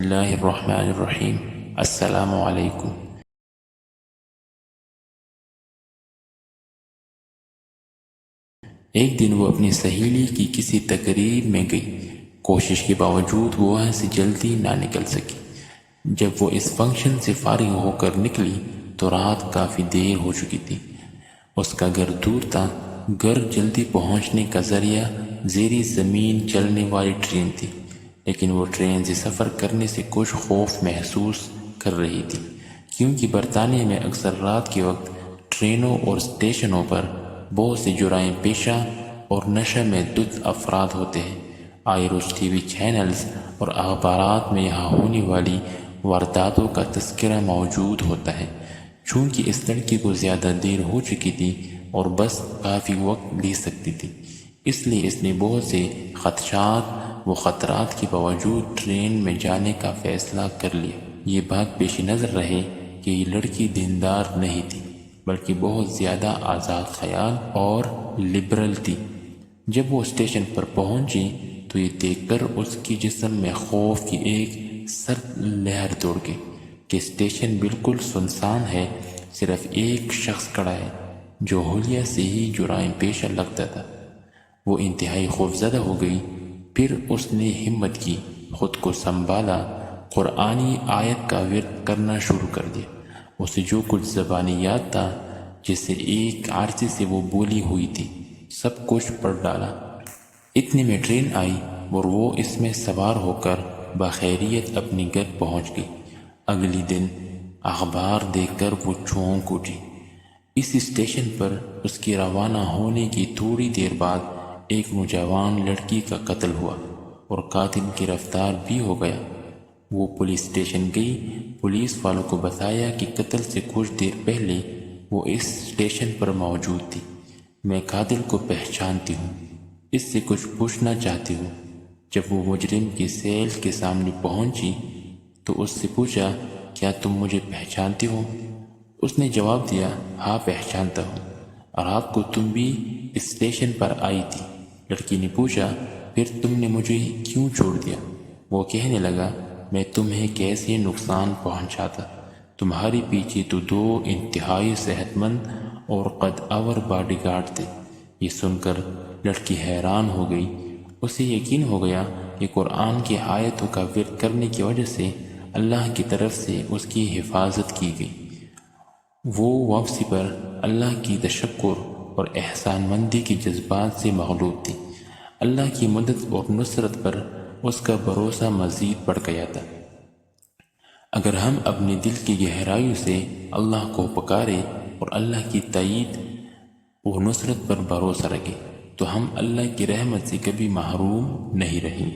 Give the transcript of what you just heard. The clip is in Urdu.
اللہ الرحمن الرحیم۔ السلام علیکم۔ ایک دن وہ اپنی سہیلی کی کسی تقریب میں گئی۔ کوشش کے باوجود وہ وہاں سے جلدی نہ نکل سکی۔ جب وہ اس فنکشن سے فارغ ہو کر نکلی تو رات کافی دیر ہو چکی تھی۔ اس کا گھر دور تھا۔ گھر جلدی پہنچنے کا ذریعہ زیر زمین چلنے والی ٹرین تھی، لیکن وہ ٹرین سے سفر کرنے سے کچھ خوف محسوس کر رہی تھی، کیونکہ برطانیہ میں اکثر رات کے وقت ٹرینوں اور اسٹیشنوں پر بہت سے جرائم پیشہ اور نشہ میں دھت افراد ہوتے ہیں۔ آئے روز ٹی وی چینلز اور اخبارات میں یہاں ہونے والی وارداتوں کا تذکرہ موجود ہوتا ہے۔ چونکہ اس لڑکی کو زیادہ دیر ہو چکی تھی اور بس کافی وقت لے سکتی تھی، اس لیے اس نے بہت سے خدشات و خطرات کے باوجود ٹرین میں جانے کا فیصلہ کر لیا۔ یہ بات پیش نظر رہے کہ یہ لڑکی دیندار نہیں تھی، بلکہ بہت زیادہ آزاد خیال اور لبرل تھی۔ جب وہ اسٹیشن پر پہنچی تو یہ دیکھ کر اس کی جسم میں خوف کی ایک سرد لہر دوڑ گئی کہ اسٹیشن بالکل سنسان ہے، صرف ایک شخص کھڑا ہے جو حلیہ سے ہی جرائم پیشہ لگتا تھا۔ وہ انتہائی خوفزدہ ہو گئی۔ پھر اس نے ہمت کی، خود کو سنبھالا، قرآنی آیت کا ورد کرنا شروع کر دیا۔ اسے جو کچھ زبانی یاد تھا، جسے ایک عرصے سے وہ بولی ہوئی تھی، سب کچھ پڑھ ڈالا۔ اتنے میں ٹرین آئی اور وہ اس میں سوار ہو کر بخیریت اپنی گھر پہنچ گئی۔ اگلی دن اخبار دیکھ کر وہ چونک اٹھی۔ اس اسٹیشن پر اس کے روانہ ہونے کی تھوڑی دیر بعد ایک نوجوان لڑکی کا قتل ہوا اور قاتل گرفتار بھی ہو گیا۔ وہ پولیس اسٹیشن گئی۔ پولیس والوں کو بتایا کہ قتل سے کچھ دیر پہلے وہ اس اسٹیشن پر موجود تھی۔ میں قاتل کو پہچانتی ہوں، اس سے کچھ پوچھنا چاہتی ہوں۔ جب وہ مجرم کی سیل کے سامنے پہنچی تو اس سے پوچھا، کیا تم مجھے پہچانتی ہو؟ اس نے جواب دیا، ہاں پہچانتا ہوں، اور رات کو تم بھی اس اسٹیشن پر آئی تھی۔ لڑکی نے پوچھا، پھر تم نے مجھے کیوں چھوڑ دیا؟ وہ کہنے لگا، میں تمہیں کیسے نقصان پہنچاتا؟ تمہارے پیچھے تو 2 انتہائی صحت مند اور قد آور باڈی گارڈ تھے۔ یہ سن کر لڑکی حیران ہو گئی۔ اسے یقین ہو گیا کہ قرآن کی آیتوں کا ورد کرنے کی وجہ سے اللہ کی طرف سے اس کی حفاظت کی گئی۔ وہ واپسی پر اللہ کی تشکر اور احسان مندی کے جذبات سے مغلوب تھی۔ اللہ کی مدد اور نصرت پر اس کا بھروسہ مزید بڑھ گیا تھا۔ اگر ہم اپنے دل کی گہرائیوں سے اللہ کو پکاریں اور اللہ کی تائید اور نصرت پر بھروسہ رکھیں تو ہم اللہ کی رحمت سے کبھی محروم نہیں رہیں۔